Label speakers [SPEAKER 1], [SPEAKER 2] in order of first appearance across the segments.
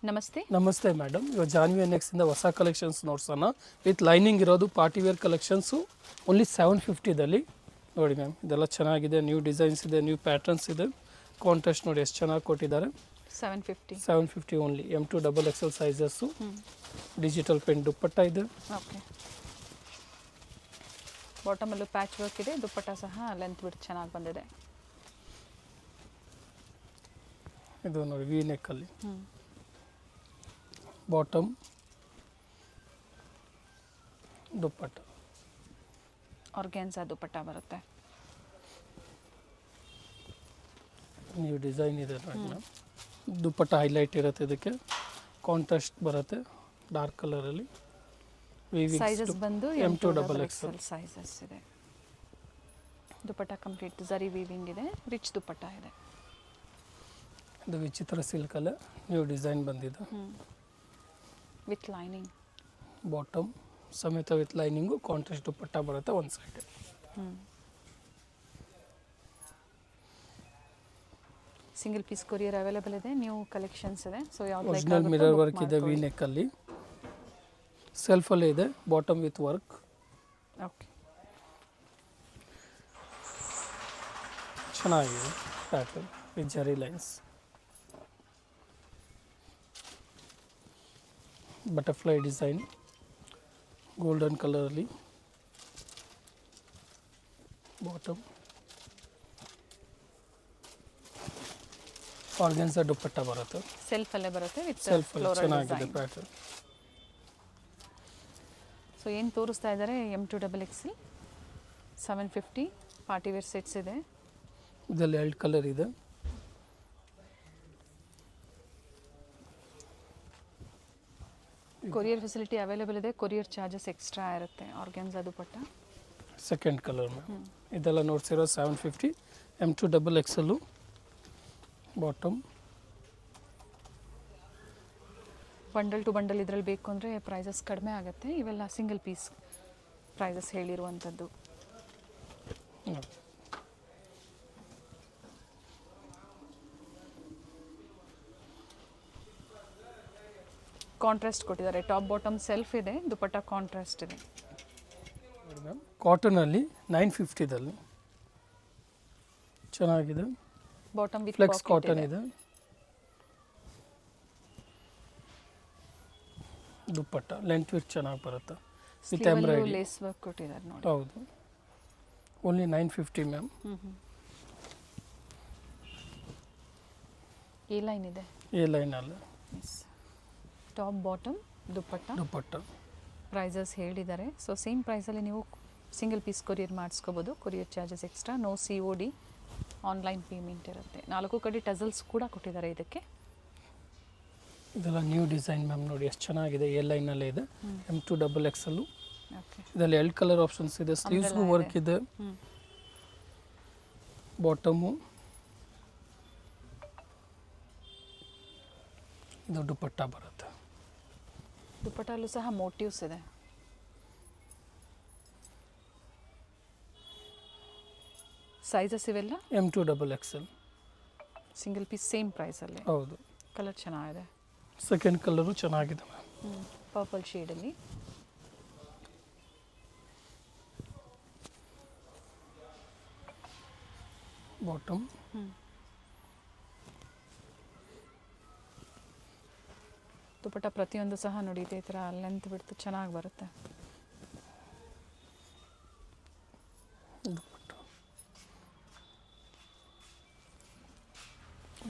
[SPEAKER 1] ನಮಸ್ತೆ.
[SPEAKER 2] ನಮಸ್ತೆ ಮೇಡಮ್. ಇವಾಗ ಜಾನ್ವಿ ನೆಕ್ಸ್ಟಿಂದ ಹೊಸ ಕಲೆಕ್ಷನ್ಸ್ ನೋಡ್ಸೋಣ. ವಿತ್ ಲೈನಿಂಗ್ ಇರೋದು ಪಾರ್ಟಿ ವೇರ್ ಕಲೆಕ್ಷನ್ಸು ಓನ್ಲಿ 750ದಲ್ಲಿ ನೋಡಿ ಮ್ಯಾಮ್. ಇದೆಲ್ಲ ಚೆನ್ನಾಗಿದೆ, ನ್ಯೂ ಡಿಸೈನ್ಸ್ ಇದೆ, ನ್ಯೂ ಪ್ಯಾಟರ್ನ್ಸ್ ಇದೆ. ಕಾಂಟ್ರಾಸ್ಟ್ ನೋಡಿ ಎಷ್ಟು ಚೆನ್ನಾಗಿ ಕೊಟ್ಟಿದ್ದಾರೆ. 750 only. M2 XXL sizes. Digital pen dupatta ಇದೆ.
[SPEAKER 1] ಓಕೆ, ಬಾಟಮಲ್ಲೂ ಪ್ಯಾಚ್ ವರ್ಕ್ ಇದೆ, ದುಪ್ಪಟ್ಟ ಸಹ ಲೆಂತ್ ಬಿಟ್ಟು ಚೆನ್ನಾಗಿ ಬಂದಿದೆ.
[SPEAKER 2] ಇದು ನೋಡಿ ವಿ ನೆಕ್ಕಲ್ಲಿ ಬಾಟಮ್, ದುಪ್ಪಟ್ಟ,
[SPEAKER 1] ಆರ್ಗ್ಯಾನ್ಸಾ ದುಪ್ಪಟ್ಟ ಬರುತ್ತೆ.
[SPEAKER 2] ನ್ಯೂ ಡಿಸೈನ್ ಇದೆ ನೋಡಿ ಮ್ಯಾಮ್. ದುಪ್ಪಟ್ಟ ಹೈಲೈಟ್ ಇರುತ್ತೆ, ಇದಕ್ಕೆ ಕಾಂಟ್ರಾಸ್ಟ್ ಬರುತ್ತೆ ಡಾರ್ಕ್ ಕಲರಲ್ಲಿ.
[SPEAKER 1] ಸೈಜಸ್ ಬಂದು M2 ಸೈಜಸ್ ಇದೆ. ದುಪ್ಪಟ್ಟ ಕಂಪ್ಲೀಟ್ ಝರಿ ವೀವಿಂಗ್ ಇದೆ, ರಿಚ್ ದುಪ್ಪಟ್ಟ ಇದೆ.
[SPEAKER 2] ಇದು ವಿಚಿತ್ರ ಸಿಲ್ಕಲ್ಲೇ ನ್ಯೂ ಡಿಸೈನ್ ಬಂದಿದೆ.
[SPEAKER 1] ವಿತ್ ಲೈನಿಂಗ್
[SPEAKER 2] ಬಾಟಮ್ ಸಮೇತ ವಿತ್ ಲೈನಿಂಗು, ಕಾಂಟ್ರಾಸ್ಟ್ ದುಪ್ಪಟ್ಟ ಬರುತ್ತೆ ಒಂದು side.
[SPEAKER 1] Single piece courier available ಇದೆ, ನ್ಯೂ ಕಲೆಕ್ಷನ್ಸ್ ಇದೆ. ಸೊ ಯಾವ್ದು
[SPEAKER 2] ಒರಿಜಿನಲ್ ಮಿರರ್ ವರ್ಕ್ ಇದೆ, ವಿ ನೆಕ್ಕಲ್ಲಿ ಸೆಲ್ಫಲ್ಲೇ ಇದೆ, ಬಾಟಮ್ ವಿತ್ ವರ್ಕ್.
[SPEAKER 1] ಓಕೆ,
[SPEAKER 2] ಚೆನ್ನಾಗಿದೆ pattern with zari lines. Butterfly design golden ಕಲರಲ್ಲಿ ಬಾಟಮ್, ಆರ್ಗನ್ಸಾ ದುಪ್ಪಟ್ಟ ಬರುತ್ತೆ,
[SPEAKER 1] ಸೆಲ್ಫಲ್ಲೇ ಬರುತ್ತೆ ವಿತ್
[SPEAKER 2] ಸೆಲ್ಫಲ್ಲಿ ಚೆನ್ನಾಗಿದೆ ಪ್ಯಾಟರ್ನ್.
[SPEAKER 1] ಸೊ ಏನು ತೋರಿಸ್ತಾ ಇದ್ದಾರೆ M2 750 ಪಾರ್ಟಿ ವೇರ್ ಸೆಟ್ಸ್ ಇದೆ.
[SPEAKER 2] ಇದರಲ್ಲಿ 2 ಕಲರ್ ಇದೆ.
[SPEAKER 1] ಕೊರಿಯರ್ ಫೆಸಿಲಿಟಿ ಅವೈಲೇಬಲ್ ಇದೆ, ಕೊರಿಯರ್ ಚಾರ್ಜಸ್ ಎಕ್ಸ್ಟ್ರಾ ಇರುತ್ತೆ. Organza dupatta
[SPEAKER 2] second colour ma'am. ಇದೆಲ್ಲ ನೋಡ್ಸಿರೋ 750 M2 bottom.
[SPEAKER 1] Bundle to bundle ಇದರಲ್ಲಿ ಬೇಕು ಅಂದರೆ ಪ್ರೈಸಸ್ ಕಡಿಮೆ ಆಗುತ್ತೆ. ಇವೆಲ್ಲ ಸಿಂಗಲ್ ಪೀಸ್ ಪ್ರೈಸಸ್ ಹೇಳಿರುವಂಥದ್ದು. ಕಾಂಟ್ರಾಸ್ಟ್ ಕೊಟ್ಟಿದ್ದಾರೆ, ಟಾಪ್ ಬಾಟಮ್ ಸೆಲ್ಫ್ ಇದೆ, ದುಪ್ಪಟ್ಟ ಕಾಂಟ್ರಾಸ್ಟ್ ಇದೆ.
[SPEAKER 2] ನೋಡಿ ಮ್ಯಾಮ್, ಕಾಟನಲ್ಲಿ 950ದಲ್ಲಿ ಚೆನ್ನಾಗಿದೆ.
[SPEAKER 1] ಬಾಟಮ್ ವಿತ್
[SPEAKER 2] ಫ್ಲೆಕ್ಸ್ ಕಾಟನ್ ಇದೆ. ದುಪ್ಪಟ್ಟ ಲೆಂತ್ ವಿತ್ ಚೆನ್ನಾಗಿ ಬರುತ್ತೆ ವಿತ್ ಎಂಬ್ರಾಯ್ಡರಿ,
[SPEAKER 1] ಲೇಸ್ ವರ್ಕ್ ಕೊಟ್ಟಿದ್ದಾರೆ ನೋಡಿ.
[SPEAKER 2] ಹೌದು, ಓನ್ಲಿ 950 ಮ್ಯಾಮ್.
[SPEAKER 1] ಎ ಲೈನ್ ಇದೆ,
[SPEAKER 2] ಎ ಲೈನ್ ಅಲ್ಲ.
[SPEAKER 1] ಟಾಪ್ ಬಾಟಮ್
[SPEAKER 2] ದುಪ್ಪಟ್ಟ
[SPEAKER 1] ಪ್ರೈಸಸ್ ಹೇಳಿದ್ದಾರೆ. ಸೊ ಸೇಮ್ ಪ್ರೈಸಲ್ಲಿ ನೀವು ಸಿಂಗಲ್ ಪೀಸ್ ಕೊರಿಯರ್ ಮಾಡಿಸ್ಕೋಬೋದು. Courier charges extra, no COD, online payment ಇರುತ್ತೆ. 4 ಕಡೆ ಟಸಲ್ಸ್ ಕೂಡ ಕೊಟ್ಟಿದ್ದಾರೆ ಇದಕ್ಕೆ.
[SPEAKER 2] ಇದೆಲ್ಲ ನ್ಯೂ ಡಿಸೈನ್ ಮ್ಯಾಮ್. ನೋಡಿ ಎಷ್ಟು ಚೆನ್ನಾಗಿದೆ, ಎ ಲೈನಲ್ಲೇ ಇದೆ. M2 XXL.
[SPEAKER 1] ಓಕೆ,
[SPEAKER 2] ಇದರಲ್ಲಿ 2 ಕಲರ್ ಆಪ್ಷನ್ಸ್ ಇದೆ. ಸ್ಲೀವ್ಸ್ಗೂ ವರ್ಕ್ ಇದೆ. ಬಾಟಮು, ಇದು ದುಪ್ಪಟ್ಟ ಬರುತ್ತೆ.
[SPEAKER 1] ದುಪ್ಪಟ್ಟಲ್ಲೂ ಸಹ ಮೋಟಿವ್ಸ್ ಇದೆ. ಸೈಜಸ್ ಇವೆಲ್ಲ
[SPEAKER 2] M2 XXL.
[SPEAKER 1] Single piece same ಪ್ರೈಸಲ್ಲಿ.
[SPEAKER 2] ಹೌದು,
[SPEAKER 1] ಕಲರ್ ಚೆನ್ನಾಗಿದೆ.
[SPEAKER 2] ಸೆಕೆಂಡ್ ಕಲರು ಚೆನ್ನಾಗಿದೆ ಮ್ಯಾಮ್.
[SPEAKER 1] ಪರ್ಪಲ್ ಶೇಡಲ್ಲಿ.
[SPEAKER 2] ಬಾಟಮ್,
[SPEAKER 1] ದುಪ್ಪಟ್ಟ ಪ್ರತಿಯೊಂದು ಸಹ ನೋಡಿ ಇದೇ ಥರ ಲೆಂತ್ ಬಿಡ್ತು ಚೆನ್ನಾಗಿ ಬರುತ್ತೆ.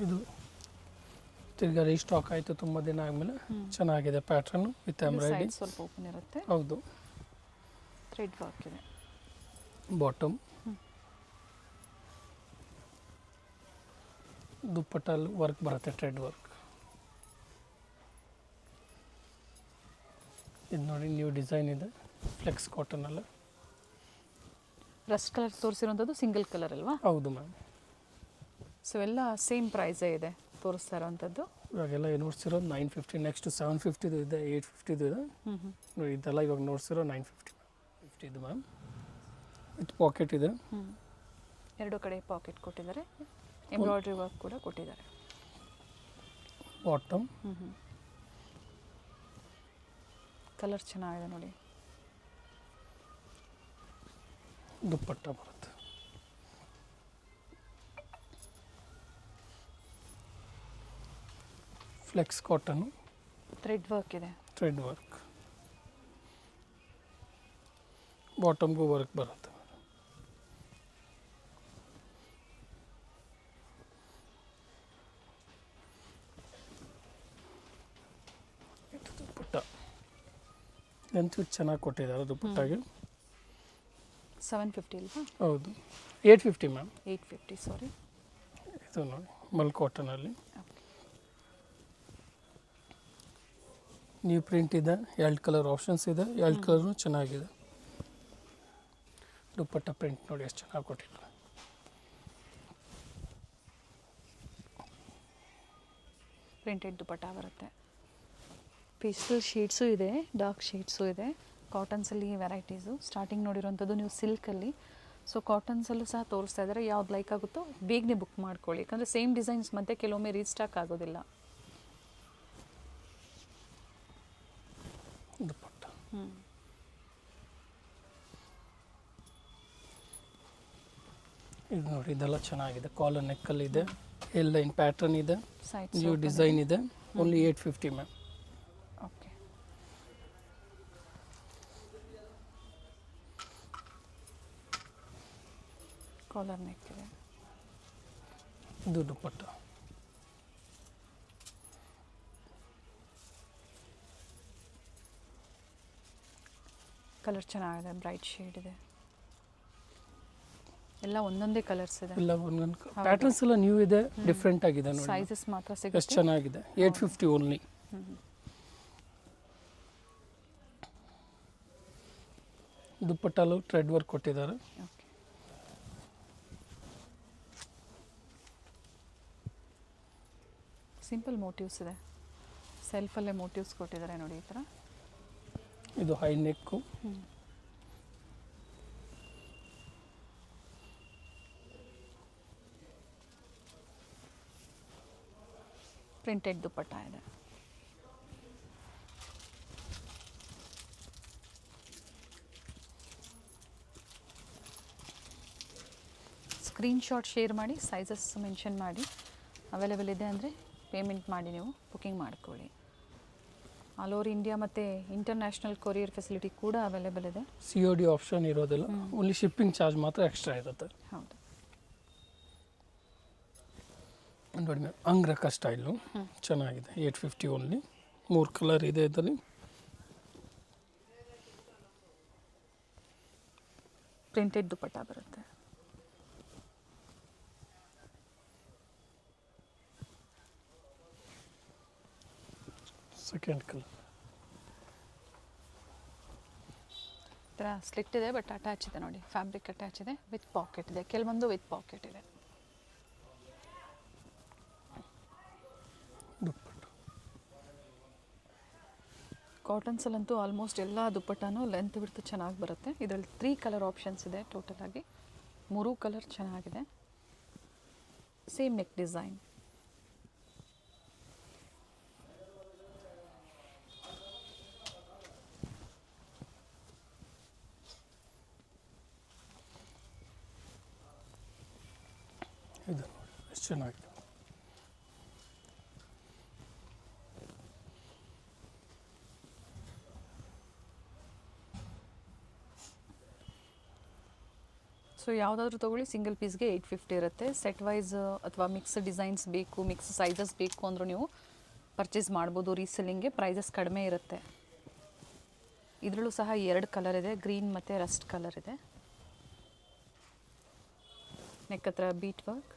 [SPEAKER 2] ಇದು ತಿರ್ಗಾ ರೀಸ್ಟಾಕ್ ಆಯಿತು ತುಂಬ ದಿನ ಆದಮೇಲೆ. ಚೆನ್ನಾಗಿದೆ ಪ್ಯಾಟ್ರನ್ನು ವಿತ್ ಎಂಬ್ರಾಯ್ಡರಿ.
[SPEAKER 1] ಸ್ವಲ್ಪ ಓಪನ್ ಇರುತ್ತೆ.
[SPEAKER 2] ಹೌದು,
[SPEAKER 1] ಥ್ರೆಡ್ ವರ್ಕ್ ಇದೆ.
[SPEAKER 2] ಬಾಟಮ್, ದುಪ್ಪಟ್ಟಲ್ಲಿ ವರ್ಕ್ ಬರುತ್ತೆ, ಥ್ರೆಡ್ ವರ್ಕ್. ಇದು ನೋಡಿ ನ್ಯೂ ಡಿಸೈನ್ ಇದೆ, ಫ್ಲೆಕ್ಸ್ ಕಾಟನಲ್ಲ.
[SPEAKER 1] ರಸ್ಟ್ ಕಲರ್ ತೋರಿಸಿರೋಂಥದ್ದು ಸಿಂಗಲ್ ಕಲರ್ ಅಲ್ವಾ?
[SPEAKER 2] ಹೌದು ಮ್ಯಾಮ್.
[SPEAKER 1] ಸೊ ಎಲ್ಲ ಸೇಮ್ ಪ್ರೈಸೇ ಇದೆ ತೋರಿಸ್ತಾ ಇರೋವಂಥದ್ದು.
[SPEAKER 2] ಇವಾಗೆಲ್ಲ ನೋಡ್ಸಿರೋದು 950. ನೆಕ್ಸ್ಟ್ 750 ಇದೆ, 850 ಇದೆ. ನೋಡಿ ಇದೆಲ್ಲ ಇವಾಗ ನೋಡ್ಸಿರೋ 950 ಇದು ಮ್ಯಾಮ್. ವಿತ್ ಪಾಕೆಟ್ ಇದೆ.
[SPEAKER 1] ಎರಡು ಕಡೆ ಪಾಕೆಟ್ ಕೊಟ್ಟಿದ್ದಾರೆ, ಎಂಬ್ರಾಯ್ಡ್ರಿ ವರ್ಕ್ ಕೂಡ ಕೊಟ್ಟಿದ್ದಾರೆ.
[SPEAKER 2] ಬಾಟಮ್
[SPEAKER 1] ಕಲರ್ ಚೆನ್ನಾಗಿದೆ ನೋಡಿ.
[SPEAKER 2] ದುಪ್ಪಟ್ಟ ಬರುತ್ತೆ. ಫ್ಲೆಕ್ಸ್ ಕಾಟನ್,
[SPEAKER 1] ಥ್ರೆಡ್ ವರ್ಕ್ ಇದೆ.
[SPEAKER 2] ಥ್ರೆಡ್ ವರ್ಕ್, ಬಾಟಮ್ಗೂ ವರ್ಕ್ ಬರುತ್ತೆ. ಇದು ದುಪ್ಪಟ್ಟ ಎಂತೂ ಚೆನ್ನಾಗಿ ಕೊಟ್ಟಿದ್ದಾರೆ ದುಪ್ಪಟ್ಟಾಗೆ.
[SPEAKER 1] 750 ಇಲ್ವಾ?
[SPEAKER 2] ಹೌದು, 850 ಮ್ಯಾಮ್.
[SPEAKER 1] 850 ಸಾರಿ.
[SPEAKER 2] ಇದು ನೋಡಿ ಮಲ್ ಕಾಟನಲ್ಲಿ ನ್ಯೂ ಪ್ರಿಂಟ್ ಇದೆ, 2 ಕಲರ್ ಆಪ್ಷನ್ಸ್ ಇದೆ, 2 ಕಲರ್ನು ಚೆನ್ನಾಗಿದೆ. ದುಪ್ಪಟ್ಟ ಪ್ರಿಂಟ್ ನೋಡಿ ಎಷ್ಟು ಚೆನ್ನಾಗಿ ಕೊಟ್ಟಿದ್ದಾರೆ.
[SPEAKER 1] ಪ್ರಿಂಟೆಡ್ ದುಪ್ಪಟ್ಟ ಬರುತ್ತೆ. ಪೇಸ್ಟಲ್ ಶೇಡ್ಸು ಇದೆ, ಡಾರ್ಕ್ ಶೇಡ್ಸು ಇದೆ. ಕಾಟನ್ಸಲ್ಲಿ ವೆರೈಟೀಸು ಸ್ಟಾರ್ಟಿಂಗ್ ನೋಡಿರೋಂಥದ್ದು ನೀವು ಸಿಲ್ಕಲ್ಲಿ. ಸೊ ಕಾಟನ್ಸಲ್ಲೂ ಸಹ ತೋರಿಸ್ತಾ ಇದ್ದಾರೆ. ಯಾವ್ದು ಲೈಕ್ ಆಗುತ್ತೋ ಬೇಗನೆ ಬುಕ್ ಮಾಡ್ಕೊಳ್ಳಿ, ಯಾಕಂದರೆ ಸೇಮ್ ಡಿಸೈನ್ಸ್ ಮತ್ತೆ ಕೆಲವೊಮ್ಮೆ ರೀಸ್ಟಾಕ್ ಆಗೋದಿಲ್ಲ.
[SPEAKER 2] ದುಪ್ಪಟ್ಟ ಇದು ನೋಡಿ, ಇದೆಲ್ಲ ಚೆನ್ನಾಗಿದೆ. ಕಾಲರ್ ನೆಕ್ಕಲ್ಲಿ ಇದೆ, ಎಲ್ ಲೈನ್ ಪ್ಯಾಟರ್ನ್ ಇದೆ, ನ್ಯೂ ಡಿಸೈನ್ ಇದೆ. Only 850 ma'am.
[SPEAKER 1] Okay, collar neck ಇದೆ.
[SPEAKER 2] ಇದು ದುಪ್ಪಟ್ಟ.
[SPEAKER 1] ಕಲರ್ ಚೆನ್ನಾಗಿದೆ, ಬ್ರೈಟ್ ಶೇಡ್ ಇದೆ. ಎಲ್ಲ ಒಂದೊಂದೇ ಕಲರ್ಸ್ ಇದೆ.
[SPEAKER 2] ಇಲ್ಲ ಒಂದೊಂದು ಪ್ಯಾಟರ್ನ್ಸ್ ಎಲ್ಲ ನ್ಯೂ ಇದೆ, ಡಿಫ್ರೆಂಟ್ ಆಗಿದೆ ನೋಡಿ.
[SPEAKER 1] ಸೈಜಸ್ ಮಾತ್ರ
[SPEAKER 2] ಎಷ್ಟು
[SPEAKER 1] ಸಿಗುತ್ತೆ.
[SPEAKER 2] ಚೆನ್ನಾಗಿದೆ. 850 ಓನ್ಲಿ. ದುಪ್ಪಟ್ಟಲು ಥ್ರೆಡ್ ವರ್ಕ್ ಕೊಟ್ಟಿದ್ದಾರೆ.
[SPEAKER 1] ಓಕೆ, ಸಿಂಪಲ್ ಮೋಟಿವ್ಸ್ ಇದೆ. ಸೆಲ್ಫಲ್ಲೇ ಮೋಟಿವ್ಸ್ ಕೊಟ್ಟಿದ್ದಾರೆ ನೋಡಿ ಈ ಥರ.
[SPEAKER 2] ಇದು ಹೈ ನೆಕ್ಕು,
[SPEAKER 1] ಪ್ರಿಂಟೆಡ್ ದುಪ್ಪಟ್ಟ ಇದೆ. ಸ್ಕ್ರೀನ್ಶಾಟ್ ಶೇರ್ ಮಾಡಿ, ಸೈಜಸ್ ಮೆನ್ಷನ್ ಮಾಡಿ. ಅವೈಲೇಬಲ್ ಇದೆ ಅಂದರೆ ಪೇಮೆಂಟ್ ಮಾಡಿ ನೀವು ಬುಕ್ಕಿಂಗ್ ಮಾಡ್ಕೊಳ್ಳಿ. ಆಲ್ ಓವರ್ ಇಂಡಿಯಾ ಮತ್ತು ಇಂಟರ್ನ್ಯಾಷನಲ್ ಕೊರಿಯರ್ ಫೆಸಿಲಿಟಿ ಕೂಡ ಅವೈಲೇಬಲ್ ಇದೆ.
[SPEAKER 2] COD ಆಪ್ಷನ್ ಇರೋದಿಲ್ಲ, ಓನ್ಲಿ ಶಿಪ್ಪಿಂಗ್ ಚಾರ್ಜ್ ಮಾತ್ರ ಎಕ್ಸ್ಟ್ರಾ ಇರುತ್ತೆ.
[SPEAKER 1] ಹೌದು,
[SPEAKER 2] ನೋಡಿ ಮ್ಯಾಮ್, ಅಂಗ್ರಕ ಸ್ಟೈಲು ಚೆನ್ನಾಗಿದೆ. 850 ಓನ್ಲಿ. 3 ಕಲರ್ ಇದೆ ಇದರಲ್ಲಿ.
[SPEAKER 1] ಪ್ರಿಂಟೆಡ್ ದುಪ್ಪಟ್ಟ ಬರುತ್ತೆ.
[SPEAKER 2] ಸೆಕೆಂಡ್ ಕಲರ್
[SPEAKER 1] ಈ ಥರ ಸ್ಲಿಟ್ ಇದೆ, ಬಟ್ ಅಟ್ಯಾಚ್ ಇದೆ ನೋಡಿ. ಫ್ಯಾಬ್ರಿಕ್ ಅಟ್ಯಾಚ್ ಇದೆ, ವಿತ್ ಪಾಕೆಟ್ ಇದೆ. ಕೆಲವೊಂದು ವಿತ್ ಪಾಕೆಟ್ ಇದೆ.
[SPEAKER 2] ದುಪ್ಪಟ್ಟ
[SPEAKER 1] ಕಾಟನ್ಸಲ್ಲಂತೂ ಆಲ್ಮೋಸ್ಟ್ ಎಲ್ಲ ದುಪ್ಪಟ್ಟನೂ ಲೆಂತ್ ಬಿಡ್ತು ಚೆನ್ನಾಗಿ ಬರುತ್ತೆ. ಇದರಲ್ಲಿ 3 ಕಲರ್ ಆಪ್ಷನ್ಸ್ ಇದೆ ಟೋಟಲ್ ಆಗಿ. 3 ಕಲರ್ ಚೆನ್ನಾಗಿದೆ. Same neck design.
[SPEAKER 2] ಇದು ನೋಡಿ ಎಷ್ಟು ಚೆನ್ನಾಗಿದೆ.
[SPEAKER 1] ಸೊ ಯಾವುದಾದ್ರೂ ತೊಗೊಳ್ಳಿ, ಸಿಂಗಲ್ ಪೀಸ್ಗೆ 850 ಇರುತ್ತೆ. ಸೆಟ್ ವೈಸ್ ಅಥವಾ ಮಿಕ್ಸ್ ಡಿಸೈನ್ಸ್ ಬೇಕು, ಮಿಕ್ಸ್ ಸೈಜಸ್ ಬೇಕು ಅಂದರೂ ನೀವು ಪರ್ಚೇಸ್ ಮಾಡ್ಬೋದು. ರೀಸೆಲ್ಲಿಂಗ್ಗೆ ಪ್ರೈಸಸ್ ಕಡಿಮೆ ಇರುತ್ತೆ. ಇದರಲ್ಲೂ ಸಹ 2 ಕಲರ್ ಇದೆ, ಗ್ರೀನ್ ಮತ್ತು ರಸ್ಟ್ ಕಲರ್ ಇದೆ. ನೆಕ್ ಹತ್ರ ಬೀಟ್ ವರ್ಕ್,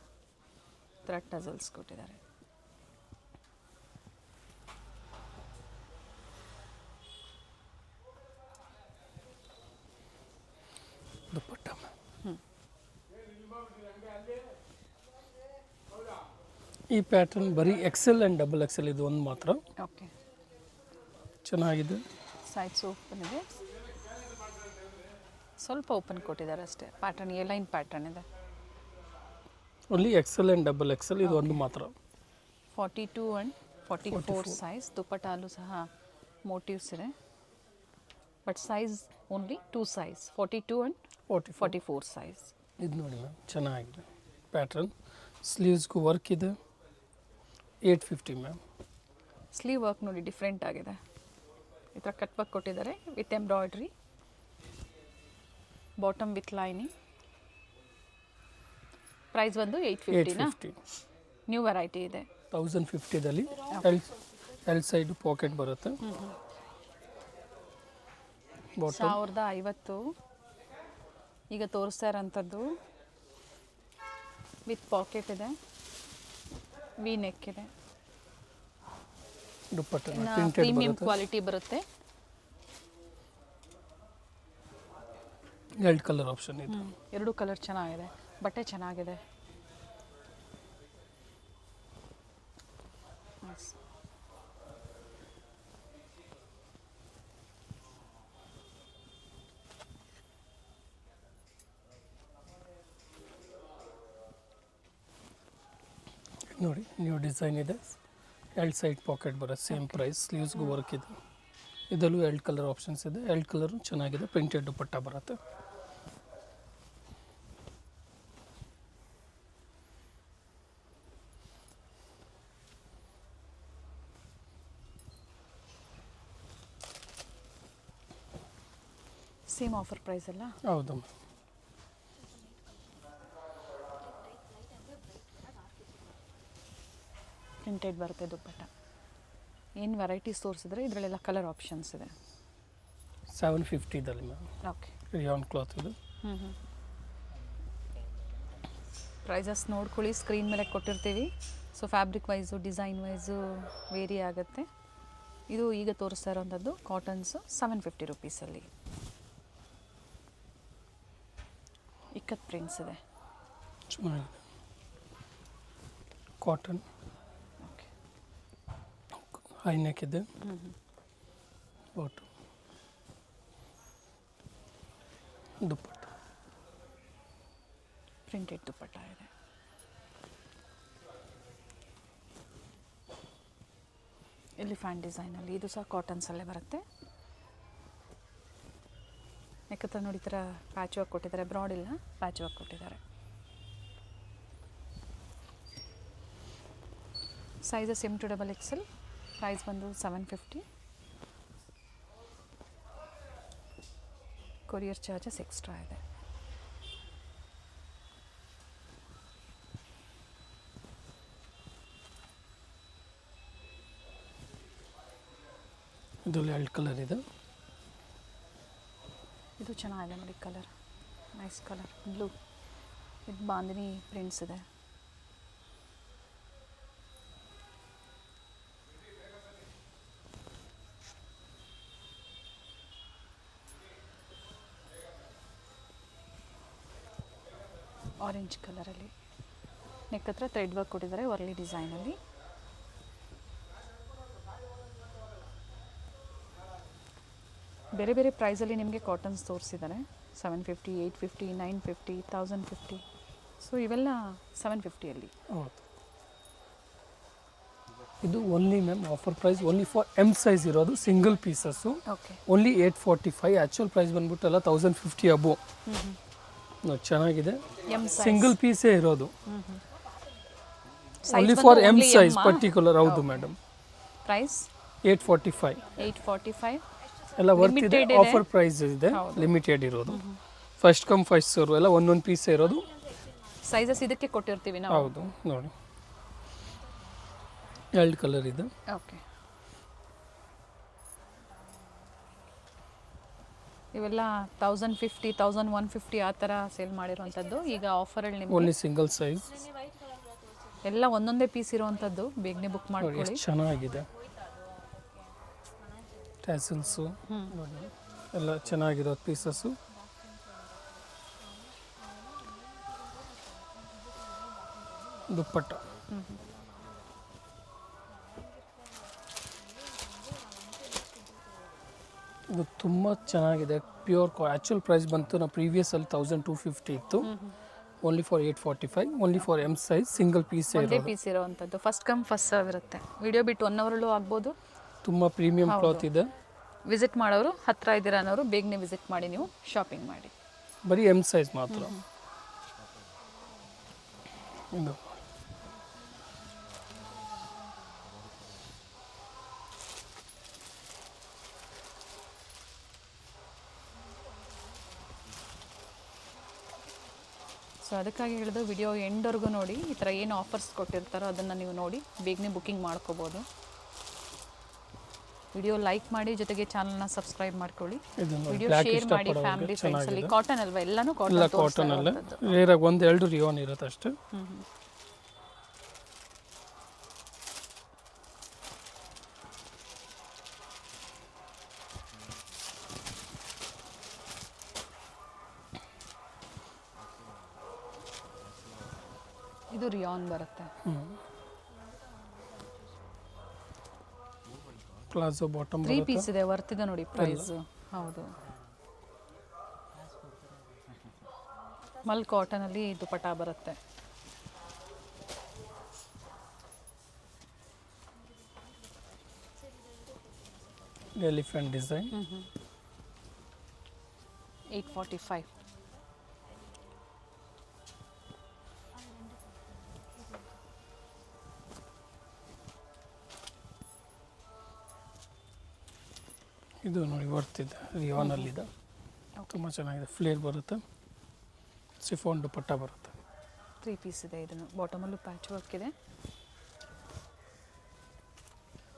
[SPEAKER 1] ಥರ ಟಸಲ್ಸ್ ಕೊಟ್ಟಿದ್ದಾರೆ.
[SPEAKER 2] ದುಪ್ಪಟ್ಟ ಈ ಪ್ಯಾಟರ್ನ್ ಬರೀ XL ಆ್ಯಂಡ್ XXL ಇದು ಒಂದು ಮಾತ್ರ.
[SPEAKER 1] ಓಕೆ,
[SPEAKER 2] ಚೆನ್ನಾಗಿದೆ.
[SPEAKER 1] ಸೈಡ್ಸ್ ಓಪನ್ ಇದೆ, ಸ್ವಲ್ಪ ಓಪನ್ ಕೊಟ್ಟಿದ್ದಾರೆ ಅಷ್ಟೇ. ಪ್ಯಾಟರ್ನ್ ಎ ಲೈನ್ ಪ್ಯಾಟರ್ನ್ ಇದೆ.
[SPEAKER 2] ಓನ್ಲಿ XL ಆ್ಯಂಡ್ XXL ಇದು ಒಂದು ಮಾತ್ರ.
[SPEAKER 1] 42 ಆ್ಯಂಡ್ 44 ಸೈಜ್. ದುಪ್ಪಟ್ಟಲ್ಲೂ ಸಹ ಮೋಟಿವ್ಸ್ ಇದೆ. But size only 2 size 42 and 44 size.
[SPEAKER 2] ಇದು ನೋಡಿ ಮ್ಯಾಮ್ ಚೆನ್ನಾಗಿದೆ ಪ್ಯಾಟ್ರನ್. ಸ್ಲೀವ್ಸ್ಗೂ ವರ್ಕ್ ಇದೆ. 850 ಮ್ಯಾಮ್.
[SPEAKER 1] ಸ್ಲೀವ್ ವರ್ಕ್ ನೋಡಿ ಡಿಫ್ರೆಂಟ್ ಆಗಿದೆ. ಈ ಥರ ಕಟ್ ವರ್ಕ್ ಕೊಟ್ಟಿದ್ದಾರೆ with embroidery. Bottom with lining. Price ಬಂದು 850ನಾ?
[SPEAKER 2] 850.
[SPEAKER 1] ನ್ಯೂ ವೆರೈಟಿ ಇದೆ.
[SPEAKER 2] 1050ದಲ್ಲಿ ಎಲ್ ಸೈಡ್ ಪಾಕೆಟ್ ಬರುತ್ತೆ. ಬಾಟಮ್
[SPEAKER 1] 1050. ಈಗ ತೋರಿಸ್ತಾ ಇರೋಂಥದ್ದು ವಿತ್ ಪಾಕೆಟ್ ಇದೆ, ವಿ ನೆಕ್ ಇದೆ,
[SPEAKER 2] ದುಪ್ಪಟ್ಟ ಪ್ರಿಂಟೆಡ್
[SPEAKER 1] ಪ್ರೀಮಿಯಂ
[SPEAKER 2] ಬರುತ್ತೆ.
[SPEAKER 1] ಕ್ವಾಲಿಟಿ ಬರುತ್ತೆ.
[SPEAKER 2] ಎರಡು ಕಲರ್ ಆಪ್ಷನ್ ಇದೆ.
[SPEAKER 1] ಎರಡು ಕಲರ್ ಚೆನ್ನಾಗಿದೆ, ಬಟ್ಟೆ ಚೆನ್ನಾಗಿದೆ. Nice.
[SPEAKER 2] ನೋಡಿ ನ್ಯೂ ಡಿಸೈನ್ ಇದೆ. ಎರಡು ಸೈಡ್ ಪಾಕೆಟ್ ಬರುತ್ತೆ, ಸೇಮ್ ಪ್ರೈಸ್. ಸ್ಲೀವ್ಸ್ಗೂ ವರ್ಕ್ ಇದೆ. ಇದರಲ್ಲೂ ಎರಡು ಕಲರ್ ಆಪ್ಷನ್ಸ್ ಇದೆ. ಎರಡು ಕಲರು ಚೆನ್ನಾಗಿದೆ, ಪ್ರಿಂಟೆಡ್ ದುಪ್ಪಟ್ಟ ಬರುತ್ತೆ.
[SPEAKER 1] ಸೇಮ್ ಆಫರ್ ಪ್ರೈಸ್ ಅಲ್ಲ?
[SPEAKER 2] ಹೌದು.
[SPEAKER 1] ಪ್ರಿಂಟೆಡ್ ಬರುತ್ತೆ ದುಪ್ಪಟ್ಟ. ಏನು ವೆರೈಟೀಸ್ ತೋರಿಸಿದ್ರೆ ಇದರಲ್ಲೆಲ್ಲ ಕಲರ್ ಆಪ್ಷನ್ಸ್ ಇದೆ.
[SPEAKER 2] 750ದಲ್ಲಿ ಮ್ಯಾಮ್.
[SPEAKER 1] ಓಕೆ.
[SPEAKER 2] ರಿಯಾನ್ ಕ್ಲಾತ್ ಇದು.
[SPEAKER 1] ಪ್ರೈಸಸ್ ನೋಡ್ಕೊಳ್ಳಿ, ಸ್ಕ್ರೀನ್ ಮೇಲೆ ಕೊಟ್ಟಿರ್ತೀವಿ. So fabric wise design wise vary ಆಗುತ್ತೆ. ಇದು ಈಗ ತೋರಿಸ್ತಾ ಇರೋವಂಥದ್ದು ಕಾಟನ್ಸು 750 ರುಪೀಸಲ್ಲಿ. ಇಕ್ಕತ್ ಪ್ರಿಂಟ್ಸ್ ಇದೆ.
[SPEAKER 2] ಚೆನ್ನಾಗಿದೆ. Cotton
[SPEAKER 1] okay.
[SPEAKER 2] ಹೈ ನೆಕ್ ಇದೆ. ಬಾಟಮ್ ದುಪ್ಪಟ್ಟ
[SPEAKER 1] ಪ್ರಿಂಟೆಡ್ ದುಪ್ಪಟ್ಟ ಇದೆ. ಎಲಿಫ್ಯಾಂಟ್ ಡಿಸೈನಲ್ಲಿ ಇದು ಸಹ ಕಾಟನ್ಸಲ್ಲೇ ಬರುತ್ತೆ. ಯಾಕಂತ ನೋಡಿ ಈ ಥರ ಪ್ಯಾಚ್ ವರ್ಕ್ ಕೊಟ್ಟಿದ್ದಾರೆ, ಬ್ರಾಡ್ ಇಲ್ಲ, ಪ್ಯಾಚ್ ವರ್ಕ್ ಕೊಟ್ಟಿದ್ದಾರೆ. Sizes M to XXL. Price ಬಂದು 750. ಕೊರಿಯರ್ ಚಾರ್ಜಸ್ ಎಕ್ಸ್ಟ್ರಾ ಇದೆ.
[SPEAKER 2] ಇದರಲ್ಲಿ ಎರಡು ಕಲರ್ ಇದೆ.
[SPEAKER 1] ಇದು ಚೆನ್ನಾಗಿದೆ ನೋಡಿ ಕಲರ್, ನೈಸ್ ಕಲರ್ ಬ್ಲೂ. ಇದು ಬಾಂದಿನಿ ಪ್ರಿಂಟ್ಸ್ ಇದೆ. ಆರೆಂಜ್ ಕಲರಲ್ಲಿ ನೆಕ್ ಹತ್ರ ಥ್ರೆಡ್ ವರ್ಕ್ ಕೊಟ್ಟಿದ್ದಾರೆ ವರ್ಲಿ ಡಿಸೈನಲ್ಲಿ. ಬೇರೆ ಬೇರೆ ಪ್ರೈಸಲ್ಲಿ ನಿಮಗೆ ಕಾಟನ್ಸ್ ತೋರಿಸಿದ್ದಾರೆ. 750, 850, 950, 1050. ಸೊ ಇವೆಲ್ಲ 750ಅಲ್ಲಿ.
[SPEAKER 2] ಹೌದು. ಇದು only ma'am offer price only for M size ಇರೋದು, single pieces.
[SPEAKER 1] Okay.
[SPEAKER 2] Only 845. Actual price ಬಂದ್ಬಿಟ್ಟಲ್ಲ 1050 ಅಬೋ. ಚೆನ್ನಾಗಿದೆ.
[SPEAKER 1] ಎಮ್
[SPEAKER 2] ಸಿಂಗಲ್ ಪೀಸೇ ಇರೋದು. Only for M size particular. ಹೌದು ಮೇಡಮ್.
[SPEAKER 1] ಪ್ರೈಸ್
[SPEAKER 2] 845.
[SPEAKER 1] 845.
[SPEAKER 2] ಎಲ್ಲ ವರ್ತ್ ಇದೆ. ಆಫರ್ ಪ್ರೈಸ್ ಇದೆ, ಲಿಮಿಟೆಡ್ ಇರೋದು. ಫಸ್ಟ್ ಕಮ್ ಫಸ್ಟ್ ಸರ್ವ್ ಎಲ್ಲ ಒಂದೊಂದು ಪೀಸ್ ಇರೋದು.
[SPEAKER 1] ಸೈಜಸ್ ಇದಕ್ಕೆ ಕೊಟ್ಟಿರ್ತೀವಿ ನಾವು.
[SPEAKER 2] ಹೌದು ನೋಡಿ, ಎರಡು ಕಲರ್ ಇದೆ.
[SPEAKER 1] ಓಕೆ. ಇವೆಲ್ಲ 1050, 1150 ಆ ಥರ ಸೇಲ್ ಮಾಡಿರೋವಂಥದ್ದು. ಈಗ ಆಫರಲ್ಲಿ ನಿಮಗೆ
[SPEAKER 2] ಓನ್ಲಿ ಸಿಂಗಲ್ ಸೈಜ್
[SPEAKER 1] ಎಲ್ಲ ಒಂದೊಂದೇ ಪೀಸ್ ಇರೋವಂಥದ್ದು. ಬೇಗನೆ ಬುಕ್
[SPEAKER 2] ನೋಡಿ
[SPEAKER 1] ಮಾಡ್ಕೊಳ್ಳಿ.
[SPEAKER 2] ಎಷ್ಟು ಚೆನ್ನಾಗಿದೆ. ಟ್ಯಾಸಲ್ಸು ಎಲ್ಲ ಚೆನ್ನಾಗಿರೋ ಪೀಸಸ್ಸು. ದುಪ್ಪಟ್ಟ ಇದು ತುಂಬ ಚೆನ್ನಾಗಿದೆ. ಪ್ಯೂರ್ ಆ್ಯಕ್ಚುಯಲ್ ಪ್ರೈಸ್ ಬಂತು ನಾವು ಪ್ರೀವಿಯಸಲ್ಲಿ 1250 ಇತ್ತು. Only for 845. Only for M size, single piece
[SPEAKER 1] ಒಂದೇ ಪೀಸ್ ಇರೋವಂಥದ್ದು. ಫಸ್ಟ್ ಕಮ್ ಫಸ್ಟ್ ಸರ್ವ್ ಇರುತ್ತೆ. ವಿಡಿಯೋ ಬಿಟ್ಟು 1 ಅವರಲ್ಲೂ ಆಗ್ಬೋದು.
[SPEAKER 2] ತುಂಬ ಪ್ರೀಮಿಯಂ ಕ್ಲಾತ್ ಇದೆ.
[SPEAKER 1] ವಿಸಿಟ್ ಮಾಡೋರು ಹತ್ತಿರ ಇದ್ದೀರಾ ಅನ್ನೋರು ಬೇಗನೆ ವಿಸಿಟ್ ಮಾಡಿ ನೀವು ಶಾಪಿಂಗ್ ಮಾಡಿ.
[SPEAKER 2] ಬರೀ ಎಮ್ ಸೈಜ್ ಮಾತ್ರ. ಇದು
[SPEAKER 1] ಸೊ ಅದಕ್ಕಾಗಿ ಹೇಳಿದ್ರು ವಿಡಿಯೋ ಎಂಡ್ವರೆಗೂ ನೋಡಿ. ಈ ಥರ ಏನು ಆಫರ್ಸ್ ಕೊಟ್ಟಿರ್ತಾರೋ ಅದನ್ನು ನೀವು ನೋಡಿ ಬೇಗನೆ ಬುಕ್ಕಿಂಗ್ ಮಾಡ್ಕೋಬೋದು. ವಿಡಿಯೋ ಲೈಕ್ ಮಾಡಿ, ಜೊತೆಗೆ ಚಾನಲ್ನ ಸಬ್ಸ್ಕ್ರೈಬ್ ಮಾಡ್ಕೊಳ್ಳಿ. ವಿಡಿಯೋ ಶೇರ್ ಮಾಡಿ ಫ್ಯಾಮಿಲಿ ಫ್ರೆಂಡ್ಸಲ್ಲಿ. ಕಾಟನ್ ಅಲ್ವಾ? ಎಲ್ಲನೂ
[SPEAKER 2] ಇಲ್ಲ
[SPEAKER 1] ಕಾಟನ್.
[SPEAKER 2] ಕಾಟನ್ ಅಲ್ಲ, ರೇರಾಗಿ ಒಂದು ಎರಡು ರಿಯೋನ್ ಇರುತ್ತೆ ಅಷ್ಟೇ.
[SPEAKER 1] ಇದು ರಿಯಾನ್ ಬರುತ್ತೆ.
[SPEAKER 2] ಪ್ಲಾಜೋ ಬಾಟಮ್
[SPEAKER 1] 3 ಪೀಸ್ ಇದೆ, ವರ್ತಿದೆ ನೋಡಿ ಪ್ರೈಸ್. ಹೌದು, ಮಲ್ ಕಾಟನ್ ಅಲ್ಲಿ ದುಪಟ್ಟ ಬರುತ್ತೆ.
[SPEAKER 2] Elephant design.
[SPEAKER 1] 845.
[SPEAKER 2] ಇದು ನೋಡಿ ಬರ್ತಿದೆ, ರಿಯಾನಲ್ಲಿದೆ. ತುಂಬ ಚೆನ್ನಾಗಿದೆ, ಫ್ಲೇರ್ ಬರುತ್ತೆ, ಸಿಫೋನ್ ದುಪಟ್ಟ ಬರುತ್ತೆ.
[SPEAKER 1] 3 ಪೀಸ್ ಇದೆ. ಇದನ್ನು ಬಾಟಮಲ್ಲೂ ಪ್ಯಾಚ್ ವರ್ಕ್ ಇದೆ,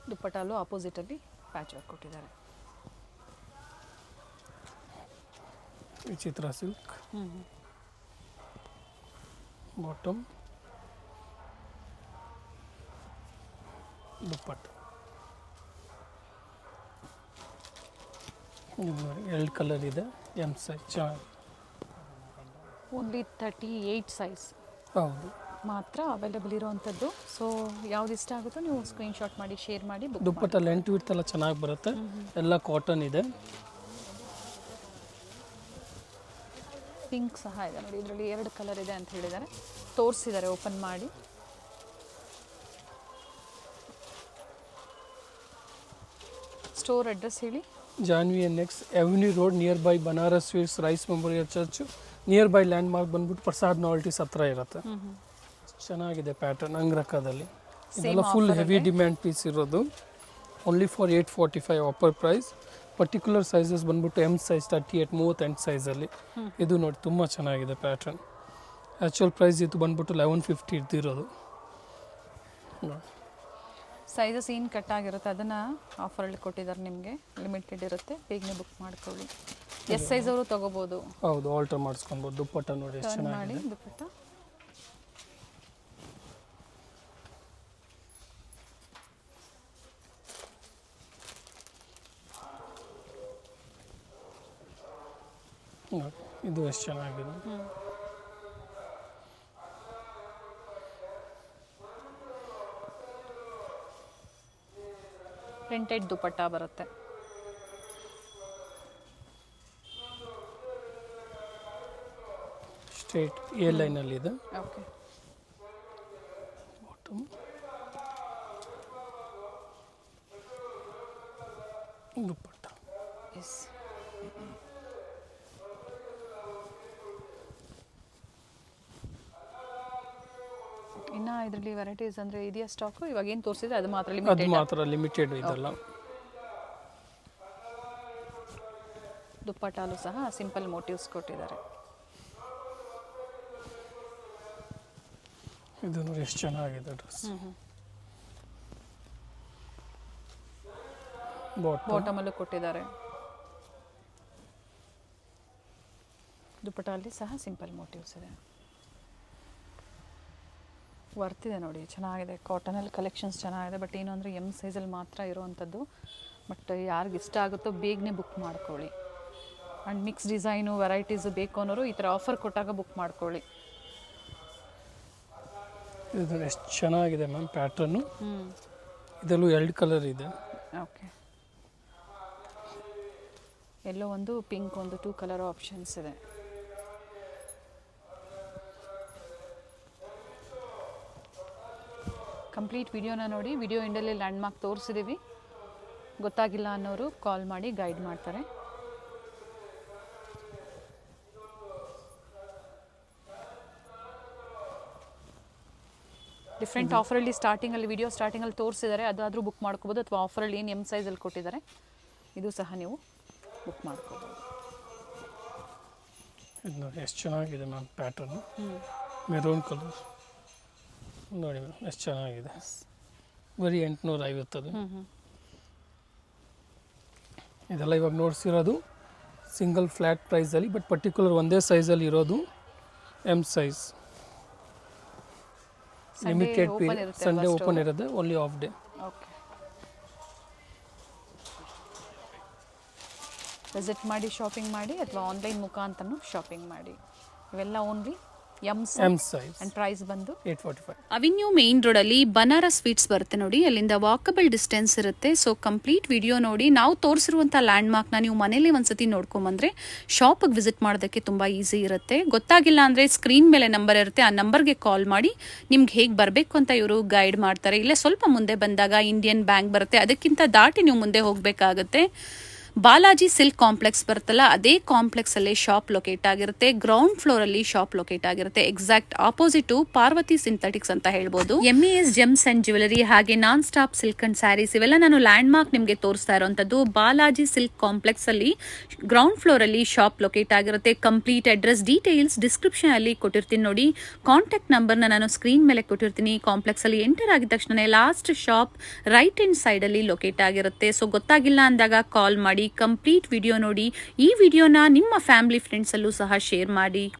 [SPEAKER 1] ದುಪಟ್ಟಲ್ಲೂ ಆಪೋಸಿಟಲ್ಲಿ ಪ್ಯಾಚ್ ವರ್ಕ್ ಕೊಟ್ಟಿದ್ದಾರೆ.
[SPEAKER 2] ವಿಚಿತ್ರ ಸಿಲ್ಕ್ ಬಾಟಮ್, ದುಪ್ಪಟ್ಟ. ಇದು ನೋಡಿ 2 ಕಲರ್ ಇದೆ, ಎಮ್ ಸೈಜ್. ಚೆನ್ನಾಗಿ
[SPEAKER 1] ಓನ್ಲಿ 38 ಸೈಜ್
[SPEAKER 2] ಹೌದು
[SPEAKER 1] ಮಾತ್ರ ಅವೈಲೇಬಲ್ ಇರೋವಂಥದ್ದು. ಸೊ ಯಾವ್ದು ಇಷ್ಟ ಆಗುತ್ತೋ ನೀವು ಸ್ಕ್ರೀನ್ಶಾಟ್ ಮಾಡಿ ಶೇರ್ ಮಾಡಿ ಬುಕ್
[SPEAKER 2] ದುಪ್ಪಟ್ಟ ಲೆಂತ್ ವಿಡ್ತ್ ಎಲ್ಲ ಚೆನ್ನಾಗಿ ಬರುತ್ತೆ. ಎಲ್ಲ ಕಾಟನ್ ಇದೆ.
[SPEAKER 1] ಪಿಂಕ್ ಸಹ ಇದೆ ನೋಡಿ, ಇದರಲ್ಲಿ 2 ಕಲರ್ ಇದೆ ಅಂತ ಹೇಳಿದ್ದಾರೆ, ತೋರಿಸಿದ್ದಾರೆ ಓಪನ್ ಮಾಡಿ. ಸ್ಟೋರ್ ಅಡ್ರೆಸ್ ಹೇಳಿ.
[SPEAKER 2] Janvi next avenue road, nearby Banaras sweets, Rice memorial church, nearby landmark ಬಂದ್ಬಿಟ್ಟು ಪ್ರಸಾದ್ ನಾಲ್ಟೀಸ್ ಹತ್ರ ಇರುತ್ತೆ. ಚೆನ್ನಾಗಿದೆ ಪ್ಯಾಟರ್ನ್, ಅಂಗ್ರಕದಲ್ಲಿ. ಇದೆಲ್ಲ ಫುಲ್ ಹೆವಿ ಡಿಮ್ಯಾಂಡ್ ಪೀಸ್ ಇರೋದು. Only for 845 offer price. Particular sizes ಬಂದ್ಬಿಟ್ಟು ಎಮ್ ಸೈಜ್ 38, 38 ಸೈಜಲ್ಲಿ. ಇದು ನೋಡಿ ತುಂಬ ಚೆನ್ನಾಗಿದೆ ಪ್ಯಾಟರ್ನ್. ಆ್ಯಕ್ಚುಯಲ್ ಪ್ರೈಸ್ ಇದು ಬಂದ್ಬಿಟ್ಟು 1150 ಇದ್ದಿರೋದು.
[SPEAKER 1] ಸೈಜಸ್ ಏನು ಕಟ್ ಆಗಿರುತ್ತೆ ಅದನ್ನು ಆಫರಲ್ಲಿ ಕೊಟ್ಟಿದ್ದಾರೆ ನಿಮಗೆ. ಲಿಮಿಟೆಡ್ ಇರುತ್ತೆ, ಬೇಗನೆ ಬುಕ್ ಮಾಡ್ಕೊಳ್ಳಿ. ಎಸ್ ಸೈಜ್ ಅವರು ತೊಗೋಬೋದು.
[SPEAKER 2] ಹೌದು, ಆಲ್ಟರ್ ಮಾಡಿಸ್ಕೊಬೋದು. ದುಪ್ಪಟ್ಟ ನೋಡಿ ಎಷ್ಟು ಚೆನ್ನಾಗಿದೆ.
[SPEAKER 1] ಮಾಡಿ ದುಪ್ಪಟ್ಟ
[SPEAKER 2] ಇದು ಎಷ್ಟು ಚೆನ್ನಾಗಿದೆ.
[SPEAKER 1] ಪ್ರಿಂಟೆಡ್ ದುಪಟ್ಟ ಬರುತ್ತೆ.
[SPEAKER 2] ಸ್ಟ್ರೇಟ್ ಎ ಲೈನಲ್ಲಿ ಇದೆ.
[SPEAKER 1] ಓಕೆ,
[SPEAKER 2] ಬಾಟಮ್ ದುಪ್ಪಟ್ಟ.
[SPEAKER 1] ಎಸ್, ಇನ್ನು ಇದರಲ್ಲಿ ವೆರೈಟೀಸ್ ಅಂದರೆ ಇದೆಯಾ ಸ್ಟಾಕು? ಇವಾಗ ಏನು ತೋರಿಸಿದ್ರೆ ಅದು ಮಾತ್ರ
[SPEAKER 2] ಅದು ಮಾತ್ರ ಲಿಮಿಟೆಡ್ ಇದೆಲ್ಲ.
[SPEAKER 1] ದುಪ್ಪಟ್ಟಲ್ಲೂ ಸಹ ಸಿಂಪಲ್ ಮೋಟಿವ್ಸ್ ಕೊಟ್ಟಿದ್ದಾರೆ.
[SPEAKER 2] ಇದು ನೋಡಿ ಎಷ್ಟು ಚೆನ್ನಾಗಿದೆ ಡ್ರೆಸ್.
[SPEAKER 1] ಬಾಟಮಲ್ಲೂ ಕೊಟ್ಟಿದ್ದಾರೆ. ದುಪ್ಪಟ್ಟಲ್ಲಿ ಸಹ ಸಿಂಪಲ್ ಮೋಟಿವ್ಸ್ ಇದೆ. ವರ್ತಿದೆ ನೋಡಿ, ಚೆನ್ನಾಗಿದೆ. ಕಾಟನಲ್ಲಿ ಕಲೆಕ್ಷನ್ಸ್ ಚೆನ್ನಾಗಿದೆ. ಬಟ್ ಏನು ಅಂದರೆ ಎಮ್ ಸೈಜಲ್ಲಿ ಮಾತ್ರ ಇರೋವಂಥದ್ದು. ಬಟ್ ಯಾರಿಗೆ ಇಷ್ಟ ಆಗುತ್ತೋ ಬೇಗನೆ ಬುಕ್ ಮಾಡ್ಕೊಳ್ಳಿ. ಆ್ಯಂಡ್ ಮಿಕ್ಸ್ ಡಿಸೈನು ವೆರೈಟೀಸು ಬೇಕು ಅನ್ನೋರು ಈ ಥರ ಆಫರ್ ಕೊಟ್ಟಾಗ ಬುಕ್ ಮಾಡ್ಕೊಳ್ಳಿ.
[SPEAKER 2] ಇದು ಎಷ್ಟು ಚೆನ್ನಾಗಿದೆ ಮ್ಯಾಮ್ ಪ್ಯಾಟ್ರನ್ನು. ಇದರಲ್ಲೂ 2 ಕಲರ್ ಇದೆ.
[SPEAKER 1] ಓಕೆ, ಎಲ್ಲೋ ಒಂದು ಪಿಂಕ್, ಒಂದು 2 ಕಲರ್ ಆಪ್ಷನ್ಸ್ ಇದೆ. ಕಂಪ್ಲೀಟ್ ವಿಡಿಯೋನ ನೋಡಿ. ವಿಡಿಯೋ ಎಂಡಲ್ಲಿ ಲ್ಯಾಂಡ್ ಮಾರ್ಕ್ ತೋರಿಸಿದ್ದೀವಿ. ಗೊತ್ತಾಗಿಲ್ಲ ಅನ್ನೋರು ಕಾಲ್ ಮಾಡಿ ಗೈಡ್ ಮಾಡ್ತಾರೆ. ಡಿಫ್ರೆಂಟ್ ಆಫರಲ್ಲಿ ಸ್ಟಾರ್ಟಿಂಗಲ್ಲಿ ವಿಡಿಯೋ ಸ್ಟಾರ್ಟಿಂಗಲ್ಲಿ ತೋರಿಸಿದ್ದಾರೆ, ಅದಾದರೂ ಬುಕ್ ಮಾಡ್ಕೋಬೋದು, ಅಥವಾ ಆಫರಲ್ಲಿ ಏನು ಸೈಜಲ್ಲಿ ಕೊಟ್ಟಿದ್ದಾರೆ ಇದು ಸಹ ನೀವು ಬುಕ್ ಮಾಡ್ಕೋಬೋದು.
[SPEAKER 2] ಇದು ನೋಡಿ ಎಷ್ಟು ಚೆನ್ನಾಗಿದೆ ಮ್ಯಾಮ್ ಪ್ಯಾಟರ್ನು, ಮೆರೂನ್ ಕಲರ್ ನೋಡಿ ಮ್ಯಾಮ್ ಎಷ್ಟು ಚೆನ್ನಾಗಿದೆ. ಬರೀ 850 ಇದೆಲ್ಲ ಇವಾಗ ನೋಡಿಸಿರೋದು ಸಿಂಗಲ್ ಫ್ಲ್ಯಾಟ್ ಪ್ರೈಸಲ್ಲಿ, ಬಟ್ ಪರ್ಟಿಕ್ಯುಲರ್ ಒಂದೇ ಸೈಜಲ್ಲಿ ಇರೋದು M size. Limited period, Sunday open ಇರುತ್ತೆ, only off day.
[SPEAKER 1] Okay, visit ಮಾಡಿ ಶಾಪಿಂಗ್ ಮಾಡಿ, ಅಥವಾ ಆನ್ಲೈನ್ ಮುಖಾಂತರನೂ ಶಾಪಿಂಗ್ ಮಾಡಿ. ಇವೆಲ್ಲ only M
[SPEAKER 2] size
[SPEAKER 1] and price ಬಂದು
[SPEAKER 2] 845.
[SPEAKER 1] ಅವೆನ್ಯೂ ಮೇನ್ ರೋಡಲ್ಲಿ ಬನಾರಸ್ ಸ್ವೀಟ್ಸ್ ಬರುತ್ತೆ ನೋಡಿ, ಅಲ್ಲಿಂದ ವಾಕಬಲ್ ಡಿಸ್ಟೆನ್ಸ್ ಇರುತ್ತೆ. ಸೊ ಕಂಪ್ಲೀಟ್ ವಿಡಿಯೋ ನೋಡಿ. ನಾವು ತೋರಿಸಿರುವಂಥ ಲ್ಯಾಂಡ್ಮಾರ್ಕ್ನ ನೀವು ಮನೇಲಿ ಒಂದ್ಸತಿ ನೋಡ್ಕೊಂಬಂದ್ರೆ ಶಾಪಿಗೆ ವಿಸಿಟ್ ಮಾಡೋದಕ್ಕೆ ತುಂಬ ಈಸಿ ಇರುತ್ತೆ. ಗೊತ್ತಾಗಿಲ್ಲ ಅಂದರೆ ಸ್ಕ್ರೀನ್ ಮೇಲೆ ನಂಬರ್ ಇರುತ್ತೆ, ಆ ನಂಬರ್ಗೆ ಕಾಲ್ ಮಾಡಿ ನಿಮ್ಗೆ ಹೇಗೆ ಬರಬೇಕು ಅಂತ ಇವರು ಗೈಡ್ ಮಾಡ್ತಾರೆ. ಇಲ್ಲೇ ಸ್ವಲ್ಪ ಮುಂದೆ ಬಂದಾಗ ಇಂಡಿಯನ್ ಬ್ಯಾಂಕ್ ಬರುತ್ತೆ, ಅದಕ್ಕಿಂತ ದಾಟಿ ನೀವು ಮುಂದೆ ಹೋಗಬೇಕಾಗುತ್ತೆ. ಬಾಲಾಜಿ ಸಿಲ್ಕ್ ಕಾಂಪ್ಲೆಕ್ಸ್ ಬರುತ್ತಲ್ಲ, ಅದೇ ಕಾಂಪ್ಲೆಕ್ಸ್ ಅಲ್ಲಿ ಶಾಪ್ ಲೊಕೇಟ್ ಆಗಿರುತ್ತೆ. ಗ್ರೌಂಡ್ ಫ್ಲೋರ್ ಅಲ್ಲಿ ಶಾಪ್ ಲೊಕೇಟ್ ಆಗಿರುತ್ತೆ. ಎಕ್ಸಾಕ್ಟ್ ಆಪೋಸಿಟ್ ಪಾರ್ವತಿ ಸಿಂಥೆಟಿಕ್ಸ್ ಅಂತ ಹೇಳ್ಬೋದು. MES ಜೆಮ್ಸ್ ಅಂಡ್ ಜ್ಯುವೆಲರಿ, ಹಾಗೆ non stop silk and saris, ಇವೆಲ್ಲ ನಾನು ಲ್ಯಾಂಡ್ ಮಾರ್ಕ್ ನಿಮಗೆ ತೋರಿಸ್ತಾ ಇರುವಂತದ್ದು. ಬಾಲಾಜಿ ಸಿಲ್ಕ್ ಕಾಂಪ್ಲೆಕ್ಸ್ ಅಲ್ಲಿ ಗ್ರೌಂಡ್ ಫ್ಲೋರ್ ಅಲ್ಲಿ ಶಾಪ್ ಲೊಕೇಟ್ ಆಗಿರುತ್ತೆ. ಕಂಪ್ಲೀಟ್ ಅಡ್ರೆಸ್ ಡೀಟೇಲ್ಸ್ ಡಿಸ್ಕ್ರಿಪ್ಷನ್ ಅಲ್ಲಿ ಕೊಟ್ಟಿರ್ತೀನಿ ನೋಡಿ. ಕಾಂಟ್ಯಾಕ್ಟ್ ನಂಬರ್ನ ನಾನು ಸ್ಕ್ರೀನ್ ಮೇಲೆ ಕೊಟ್ಟಿರ್ತೀನಿ. ಕಾಂಪ್ಲೆಕ್ಸ್ ಅಲ್ಲಿ ಎಂಟರ್ ಆಗಿದ ತಕ್ಷಣ last shop right hand side ಅಲ್ಲಿ ಲೊಕೇಟ್ ಆಗಿರುತ್ತೆ. ಸೊ ಗೊತ್ತಾಗಿಲ್ಲ ಅಂದಾಗ ಕಾಲ್ ಮಾಡಿ, ಕಂಪ್ಲೀಟ್ ವಿಡಿಯೋ ನೋಡಿ. ಈ ವಿಡಿಯೋನ ನಿಮ್ಮ ಫ್ಯಾಮಿಲಿ ಫ್ರೆಂಡ್ಸ್ ಅಲ್ಲೂ ಸಹ ಶೇರ್ ಮಾಡಿ.